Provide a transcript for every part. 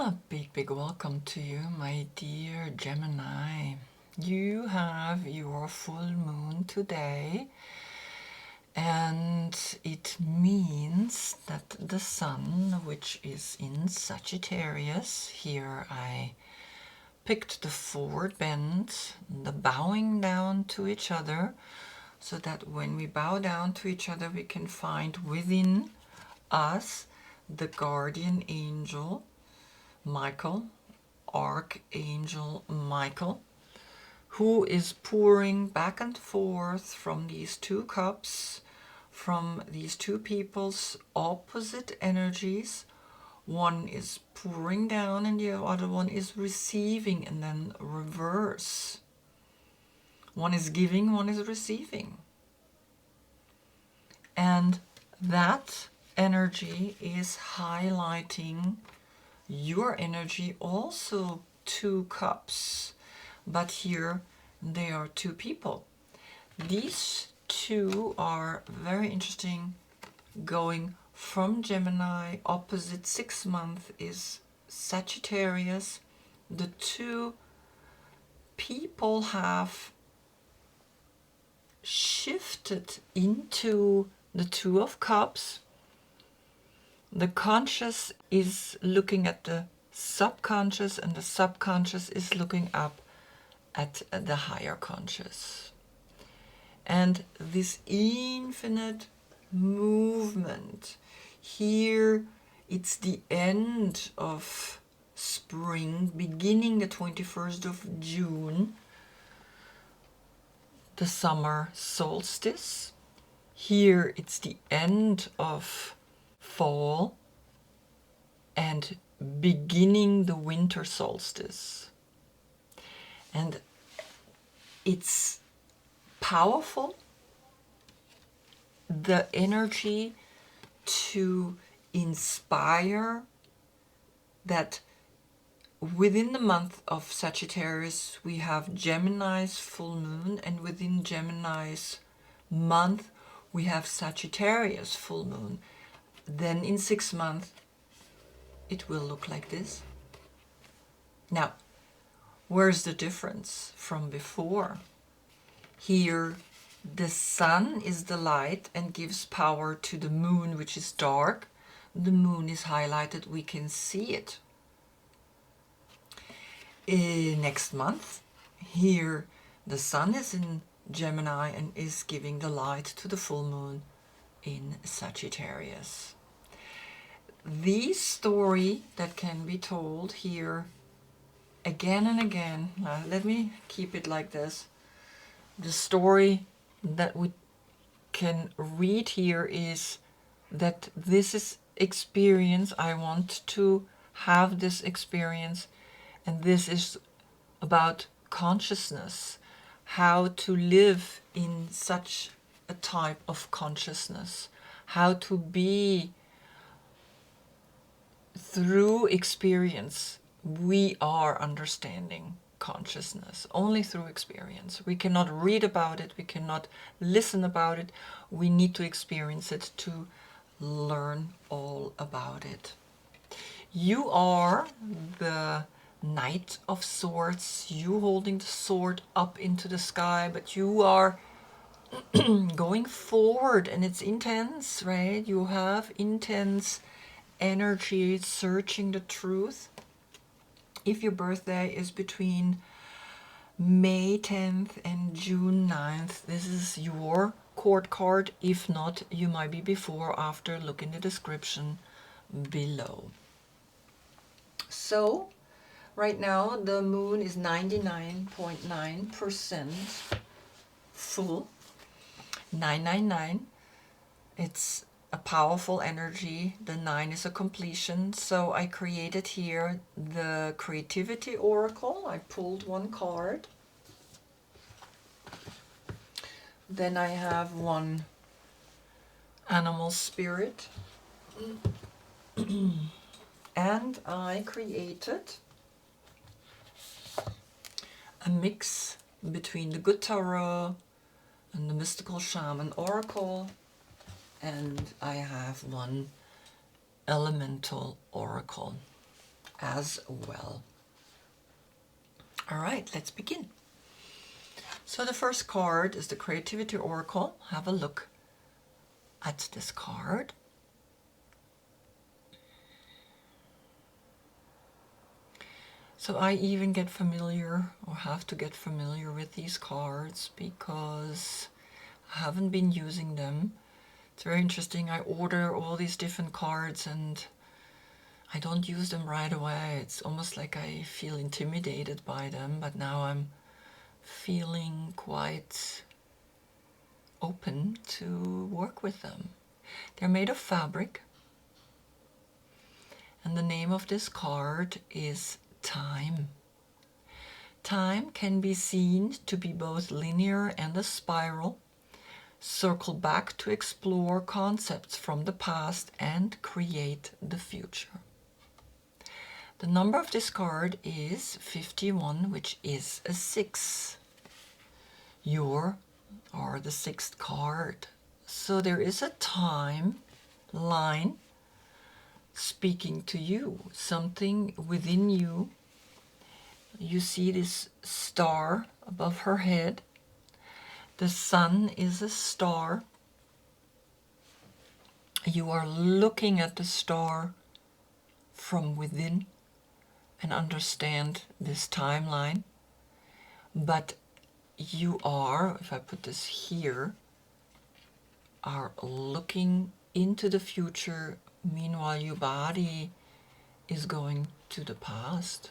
A big welcome to you, my dear Gemini. You have your full moon today, and it means that the sun, which is in Sagittarius, here I picked the forward bend, the bowing down to each other, so that when we bow down to each other, we can find within us the guardian angel Michael, Archangel Michael, who is pouring back and forth from these two cups, from these two people's opposite energies. One is pouring down and the other one is receiving, and then reverse. One is giving, one is receiving. And that energy is highlighting your energy, also two cups, but here they are two people. These two are very interesting, going from Gemini. Opposite 6 month is Sagittarius. The two people have shifted into the Two of Cups. The conscious is looking at the subconscious, and the subconscious is looking up at the higher conscious. And this infinite movement, here it's the end of spring, beginning the 21st of June, the summer solstice. Here it's the end of fall and beginning the winter solstice. And it's powerful, the energy to inspire that within the month of Sagittarius we have Gemini's full moon, and within Gemini's month we have Sagittarius full moon. Then in 6 months it will look like this. Now, where's the difference from before? Here the sun is the light and gives power to the moon, which is dark. The moon is highlighted, we can see it. Next month, here the sun is in Gemini and is giving the light to the full moon in Sagittarius. The story that can be told here again and again, let me keep it like this. The story that we can read here is that this is experience. I want to have this experience, and this is about consciousness, how to live in such a type of consciousness, how to be through experience. We are understanding consciousness only through experience. We cannot read about it, we cannot listen about it. We need to experience it to learn all about it. You are the Knight of Swords, you holding the sword up into the sky, but you are going forward, and it's intense, right? You have intense energy searching the truth. If your birthday is between May 10th and June 9th, this is your court card. If not, you might be before or after. Look in the description below. So right now the moon is 99.9% full. 999. It's a powerful energy. The 9 is a completion. So I created here the creativity oracle. I pulled one card. Then I have one animal spirit. And I created a mix between the good tarot and the mystical shaman oracle. And I have one elemental oracle. as well. All right, let's begin. So the first card is the Creativity Oracle. Have a look at this card. So I even get familiar, or have to get familiar with these cards, because I haven't been using them. It's very interesting. I order all these different cards and I don't use them right away. It's almost like I feel intimidated by them, but now I'm feeling quite open to work with them. They're made of fabric, and the name of this card is Time. Time can be seen to be both linear and a spiral. Circle back to explore concepts from the past and create the future. The number of this card is 51, which is a 6. You are the 6th card. So there is a time line speaking to you, something within you. You see this star above her head. The sun is a star. You are looking at the star from within and understand this timeline. But you are, if I put this here, are looking into the future. Meanwhile, your body is going to the past.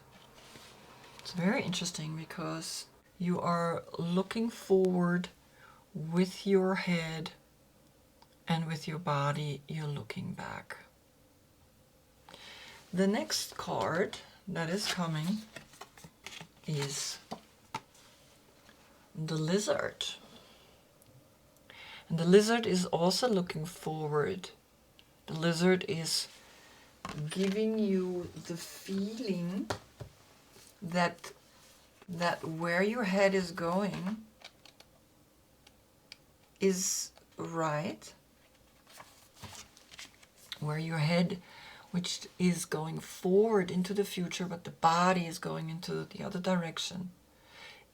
It's very interesting because you are looking forward with your head, and with your body you're looking back. The next card that is coming is the Lizard. And the Lizard is also looking forward. The Lizard is giving you the feeling that where your head is going is right. Where your head, which is going forward into the future, but the body is going into the other direction.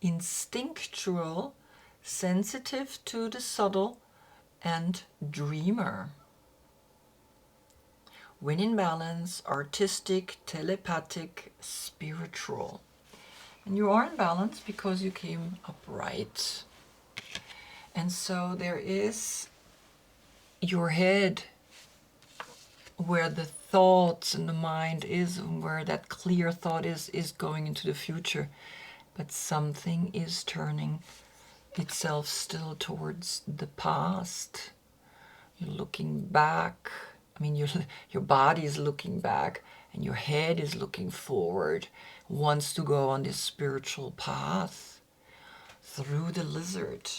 Instinctual, sensitive to the subtle, and dreamer. When in balance, artistic, telepathic, spiritual. And you are in balance because you came upright. And so there is your head, where the thoughts and the mind is, and where that clear thought is going into the future. But something is turning itself still towards the past. You're looking back. I mean, your body is looking back, and your head is looking forward, wants to go on this spiritual path through the Lizard.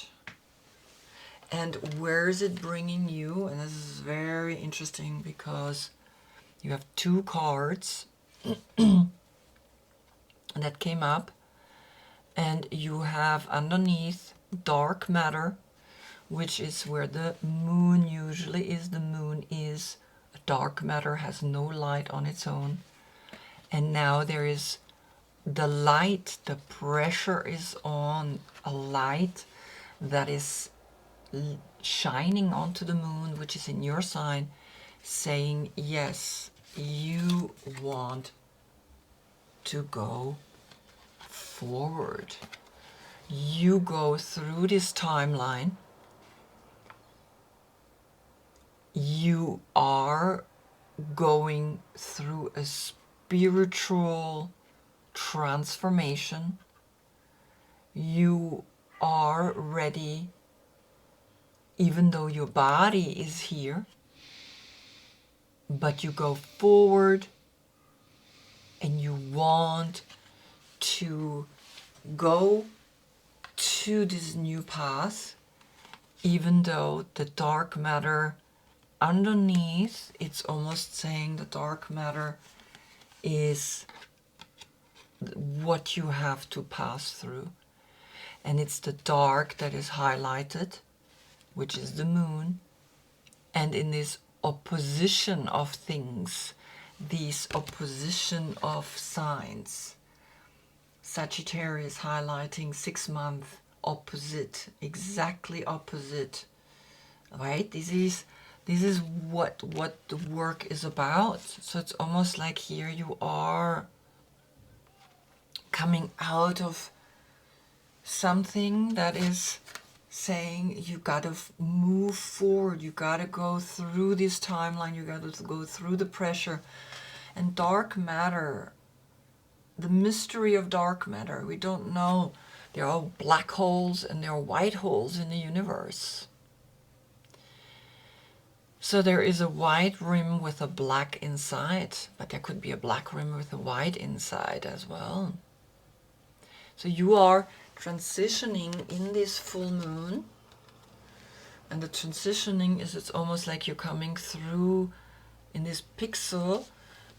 And where is it bringing you? And this is very interesting because you have 2 cards that came up, and you have underneath dark matter, which is where the moon usually is. The moon is dark matter, has no light on its own. And now there is the light, the pressure is on a light that is shining onto the moon, which is in your sign, saying, yes, you want to go forward. You go through this timeline. You are going through a spiritual transformation. You are ready, even though your body is here, but you go forward and you want to go to this new path, even though the dark matter underneath, it's almost saying the dark matter is what you have to pass through. And it's the dark that is highlighted, which is the moon. And in this opposition of things these opposition of signs. Sagittarius highlighting 6 month opposite, exactly opposite, right? This is what the work is about. So it's almost like here you are coming out of something that is saying you gotta move forward, you gotta go through this timeline, you gotta go through the pressure. And dark matter, the mystery of dark matter, we don't know. There are black holes and there are white holes in the universe. So there is a white rim with a black inside, but there could be a black rim with a white inside as well. So you are transitioning in this full moon, and the transitioning is, it's almost like you're coming through in this pixel,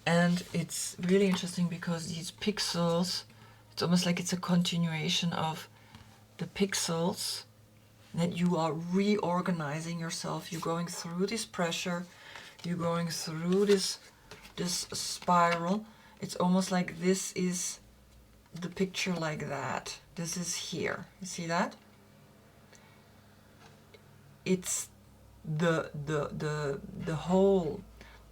and it's really interesting because these pixels, it's almost like it's a continuation of the pixels that you are reorganizing yourself. You're going through this pressure, you're going through this spiral. It's almost like this is the picture like that. This is here. You see that? It's the hole,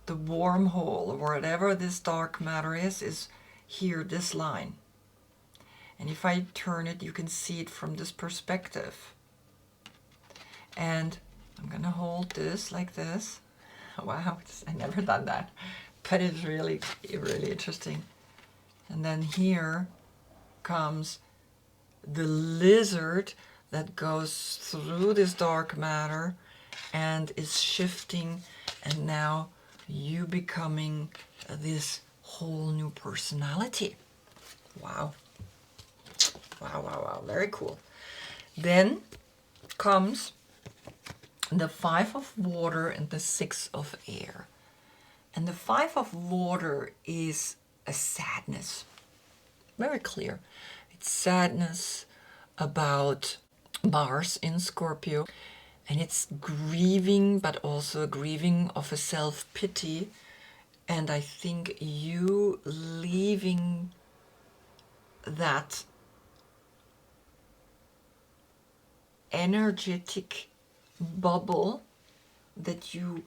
the wormhole, or whatever this dark matter is here, this line. And if I turn it, you can see it from this perspective. And I'm gonna hold this like this. Wow, I never done that, but it's really, really interesting. And then here comes the lizard that goes through this dark matter and is shifting, and now you becoming this whole new personality. Wow. Wow, wow, wow, very cool. Then comes the 5 of water and the 6 of air. And the 5 of water is a sadness. Very clear. It's sadness about Mars in Scorpio. And it's grieving, but also a grieving of a self-pity. And I think you leaving that energetic bubble that you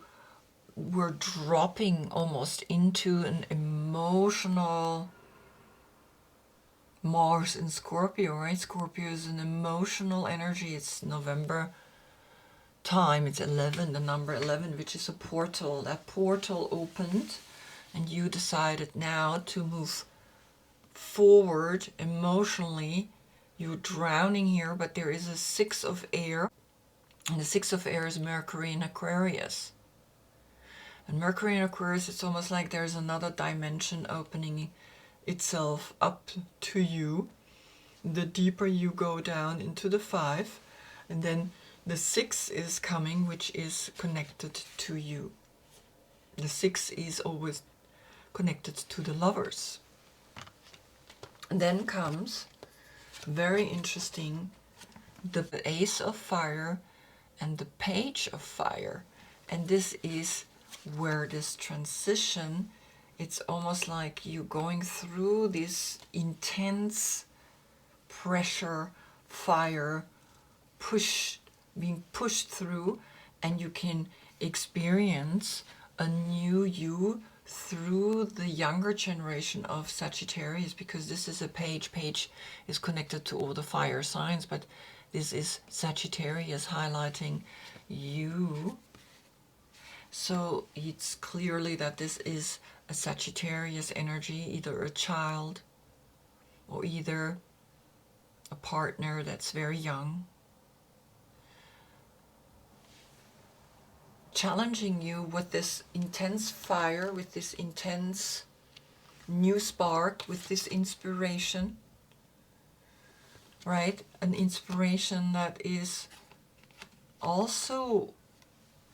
were dropping almost into an emotional Mars in Scorpio, right? Scorpio is an emotional energy. It's November time. It's 11, the number 11, which is a portal. That portal opened and you decided now to move forward emotionally. You're drowning here, but there is a 6 of air. And the 6 of air is Mercury in Aquarius. And Mercury in Aquarius, it's almost like there's another dimension opening itself up to you. The deeper you go down into the 5, and then the 6 is coming, which is connected to you. The 6 is always connected to the lovers. And then comes, very interesting, the Ace of Fire and the Page of Fire. And this is where this transition, it's almost like you going through this intense pressure, fire, being pushed through, and you can experience a new you through the younger generation of Sagittarius, because this is a page. Page is connected to all the fire signs, but this is Sagittarius highlighting you. So it's clearly that this is a Sagittarius energy, either a child or either a partner that's very young, challenging you with this intense fire, with this intense new spark, with this inspiration, right? An inspiration that is also,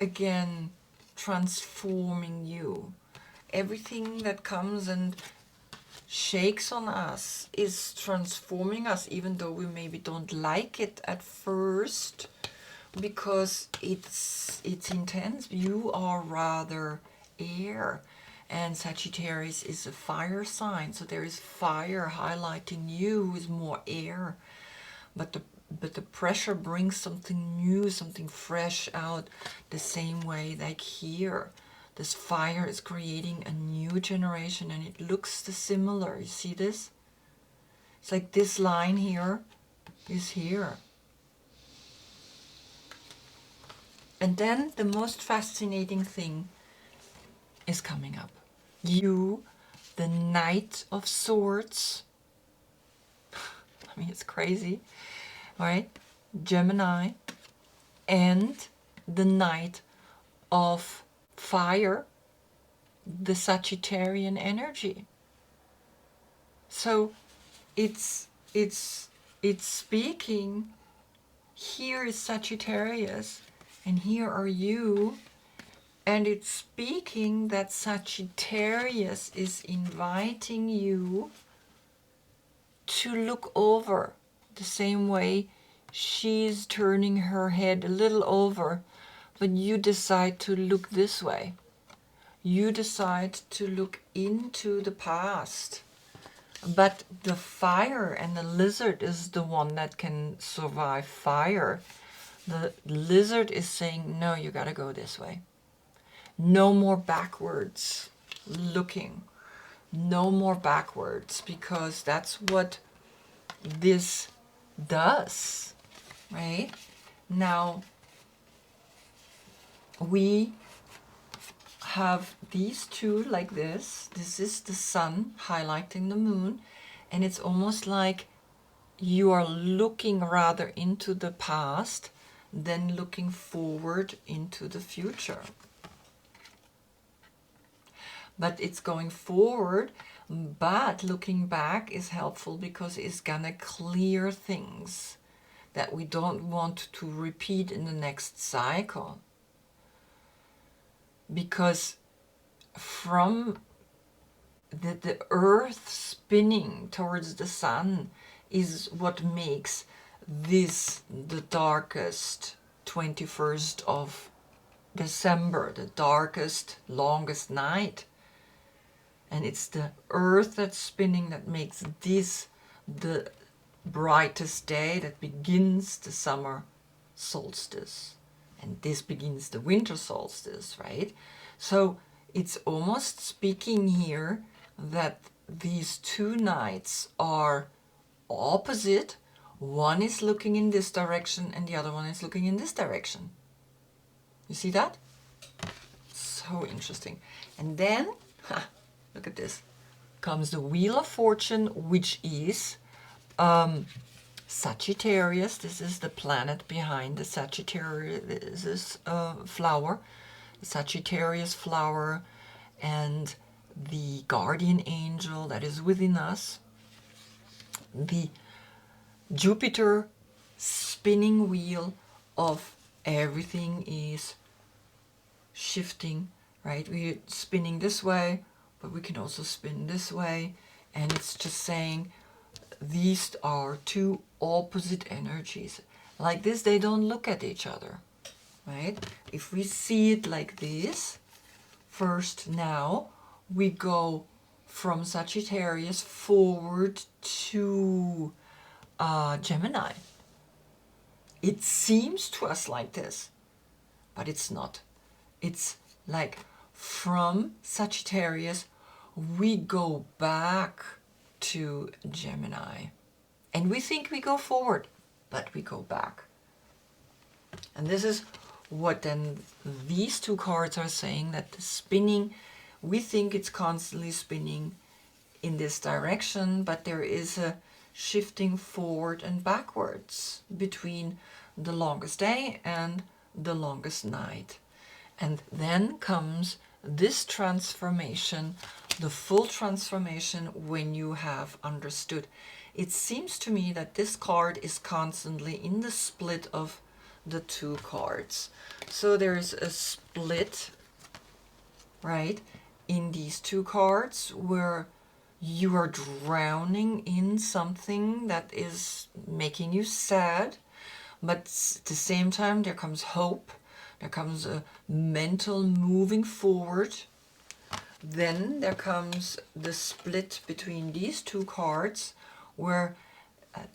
again, transforming you. Everything that comes and shakes on us is transforming us, even though we maybe don't like it at first, because it's intense. You are rather air, And Sagittarius is a fire sign, so there is fire highlighting you, who is more air. But the pressure brings something new, something fresh out, the same way like here. This fire is creating a new generation, and it looks similar. You see this? It's like this line here is here. And then the most fascinating thing is coming up. You, the Knight of Swords. I mean, it's crazy, right? Gemini, and the Knight of Fire, the Sagittarian energy. So it's speaking. Here is Sagittarius, and here are you. And it's speaking that Sagittarius is inviting you to look over the same way she's turning her head a little over, but you decide to look this way. You decide to look into the past. But the fire and the lizard is the one that can survive fire. The lizard is saying, no, you gotta go this way. No more backwards looking. No more backwards, because that's what this does, right? Now, we have these two like this. This is the sun highlighting the moon, and it's almost like you are looking rather into the past than looking forward into the future. But it's going forward, but looking back is helpful because it's gonna clear things that we don't want to repeat in the next cycle. Because from the earth spinning towards the sun is what makes this the darkest 21st of December, the darkest, longest night. And it's the earth that's spinning that makes this the brightest day that begins the summer solstice. And this begins the winter solstice, right? So it's almost speaking here that these two nights are opposite. One is looking in this direction and the other one is looking in this direction. You see that? So interesting. And then, look at this, comes the Wheel of Fortune, which is Sagittarius. This is the planet behind the Sagittarius flower, the Sagittarius flower, and the guardian angel that is within us. The Jupiter spinning wheel of everything is shifting, right? We're spinning this way, but we can also spin this way, and it's just saying these are two opposite energies. Like this, they don't look at each other, right? If we see it like this, first now we go from Sagittarius forward to Gemini. It seems to us like this, but it's not. It's like from Sagittarius we go back to Gemini, and we think we go forward, but we go back. And this is what then these two cards are saying, that the spinning, we think it's constantly spinning in this direction, but there is a shifting forward and backwards between the longest day and the longest night. And then comes this transformation, the full transformation, when you have understood. It seems to me that this card is constantly in the split of the two cards. So there's a split, right, in these two cards where you are drowning in something that is making you sad, but at the same time there comes hope, there comes a mental moving forward. Then there comes the split between these two cards, where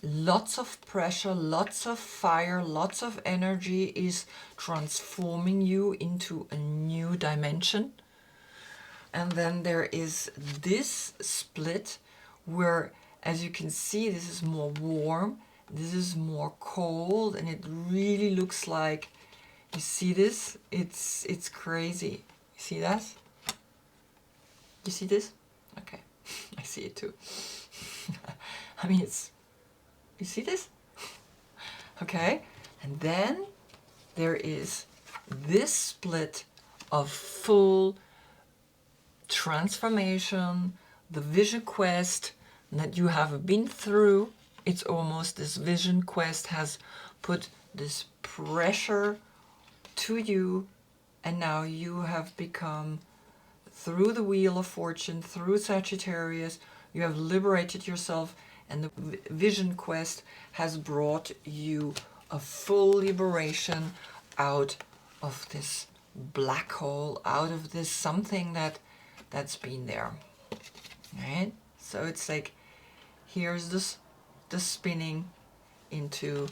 lots of pressure, lots of fire, lots of energy is transforming you into a new dimension. And then there is this split where, as you can see, this is more warm, this is more cold, and it really looks like, you see this? It's crazy. You see that? You see this? Okay, I see it too. I mean, you see this? Okay, and then there is this split of full transformation, the vision quest that you have been through. It's almost, this vision quest has put this pressure to you, and now you have become, through the Wheel of Fortune, through Sagittarius, you have liberated yourself, and the vision quest has brought you a full liberation out of this black hole, out of this something that's been there, right? So it's like, here's this, the spinning into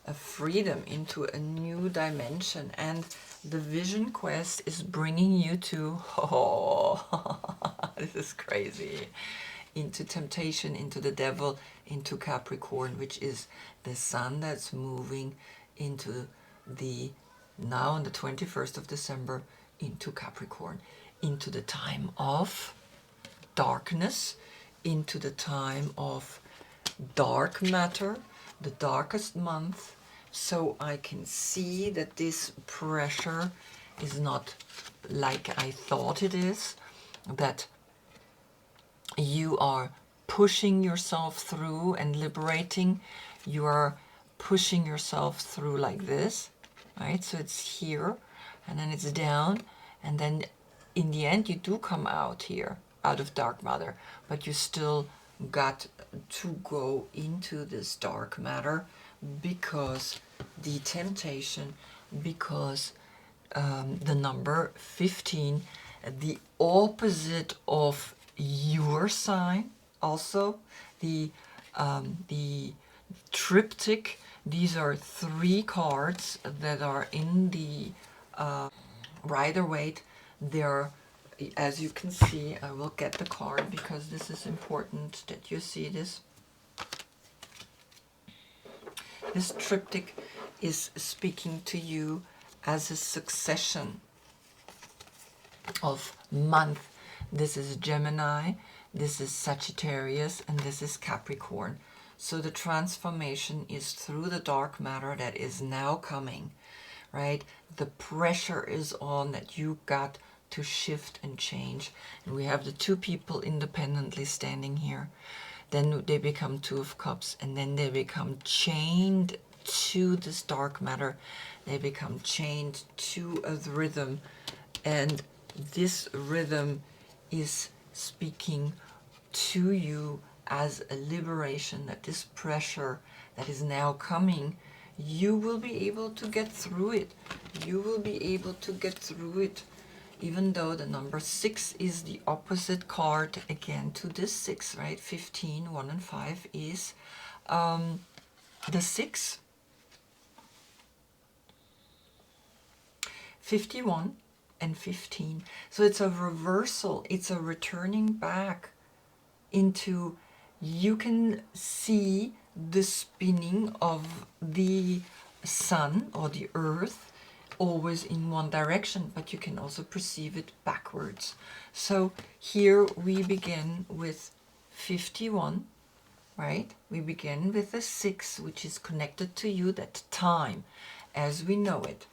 a freedom, into a new dimension, and the vision quest is bringing you to, oh, this is crazy, into temptation, into the devil, into Capricorn, which is the sun that's moving into the, now on the 21st of December, into Capricorn, into the time of darkness, into the time of dark matter, the darkest month. So I can see that this pressure is not like I thought it is, that you are pushing yourself through and liberating. You are pushing yourself through like this, right? So it's here, and then it's down, and then in the end you do come out here, out of dark matter, but you still got to go into this dark matter, because the temptation, because the number 15, the opposite of your sign, also the triptych. These are 3 cards that are in the Rider-Waite. They're, as you can see, I will get the card because this is important that you see this. This triptych is speaking to you as a succession of month. This is Gemini, this is Sagittarius, and this is Capricorn. So the transformation is through the dark matter that is now coming, right? The pressure is on that you got to shift and change. And we have the 2 people independently standing here. Then they become 2 of Cups, and then they become chained to this dark matter. They become chained to a rhythm, and this rhythm is speaking to you as a liberation, that this pressure that is now coming, you will be able to get through it. You will be able to get through it, even though the number 6 is the opposite card again to this 6, right? 15, 1 and 5 is the 6. 51 and 15. So it's a reversal. It's a returning back into, you can see the spinning of the sun or the earth always in one direction, but you can also perceive it backwards. So here we begin with 51, right? We begin with the 6, which is connected to you, that time as we know it.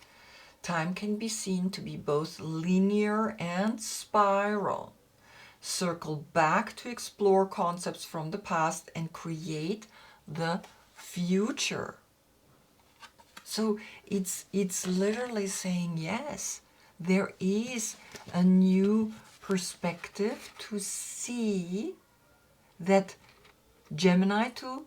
Time can be seen to be both linear and spiral. Circle back to explore concepts from the past and create the future. So it's literally saying, yes, there is a new perspective to see that Gemini to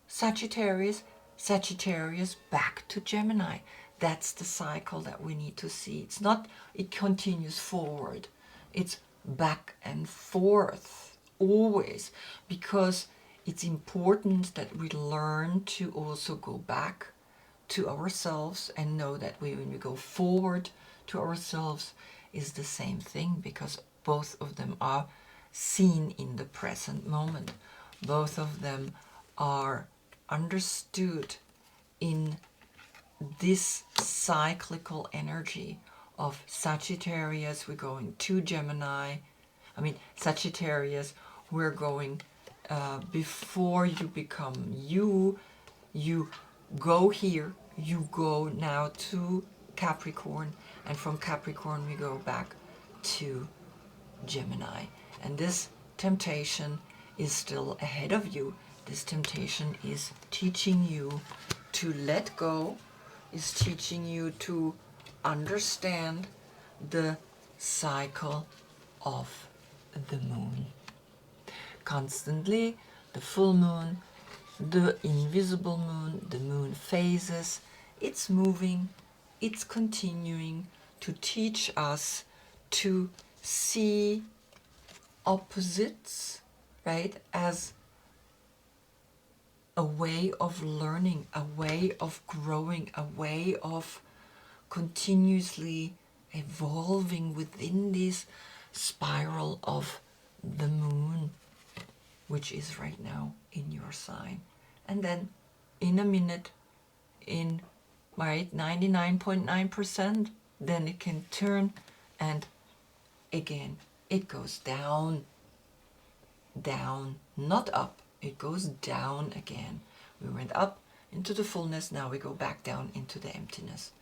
Sagittarius, Sagittarius back to Gemini. That's the cycle that we need to see. It's not, it continues forward. It's back and forth, always, because it's important that we learn to also go back to ourselves and know that when we go forward to ourselves is the same thing, because both of them are seen in the present moment. Both of them are understood in this cyclical energy of Sagittarius. We're going to Gemini. Sagittarius, we're going before you become you go here, you go now to Capricorn, and from Capricorn we go back to Gemini. And this temptation is still ahead of you. This temptation is teaching you to let go, is teaching you to understand the cycle of the moon. Constantly, the full moon, the invisible moon, the moon phases, it's moving, it's continuing to teach us to see opposites, right, as a way of learning, a way of growing, a way of continuously evolving within this spiral of the moon, which is right now in your sign. And then in a minute, in 99.9%, then it can turn, and again it goes down, not up, it goes down again. We went up into the fullness, now we go back down into the emptiness.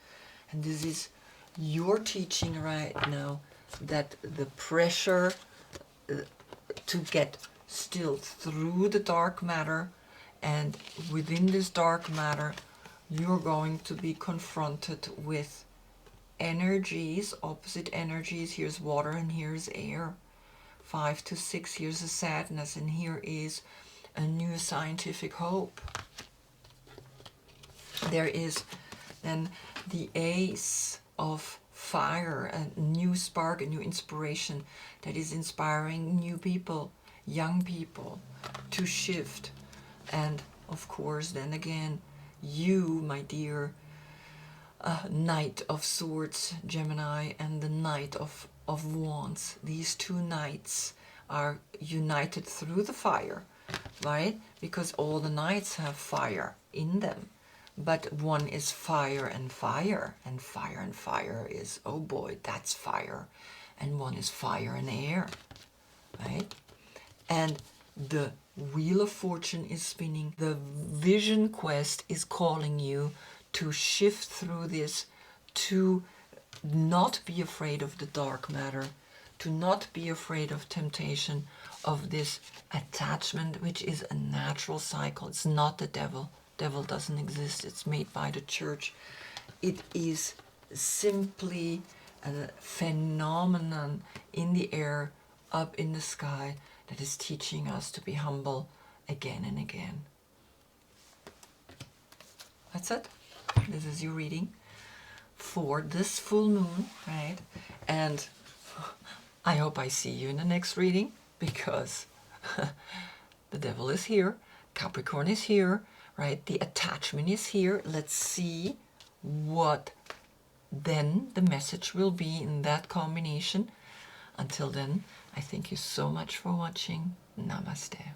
And this is your teaching right now, that the pressure to get still through the dark matter, and within this dark matter you're going to be confronted with energies, opposite energies. Here's water and here's air. 5 to 6, here's a sadness, and here is a new scientific hope. There is then the ace of fire, a new spark, a new inspiration that is inspiring new people, young people, to shift. And of course, then again, you, my dear Knight of Swords, Gemini, and the Knight of Wands, these two knights are united through the fire, right? Because all the knights have fire in them. But one is fire, and fire is, oh boy, that's fire. And one is fire and air, right? And the Wheel of Fortune is spinning. The Vision Quest is calling you to shift through this, to not be afraid of the dark matter, to not be afraid of temptation, of this attachment, which is a natural cycle. It's not the devil. Devil doesn't exist. It's made by the church. It is simply a phenomenon in the air, up in the sky, that is teaching us to be humble again and again. That's it. This is your reading for this full moon, right? And I hope I see you in the next reading, because the devil is here, Capricorn is here, right? The attachment is here. Let's see what then the message will be in that combination. Until then, I thank you so much for watching. Namaste.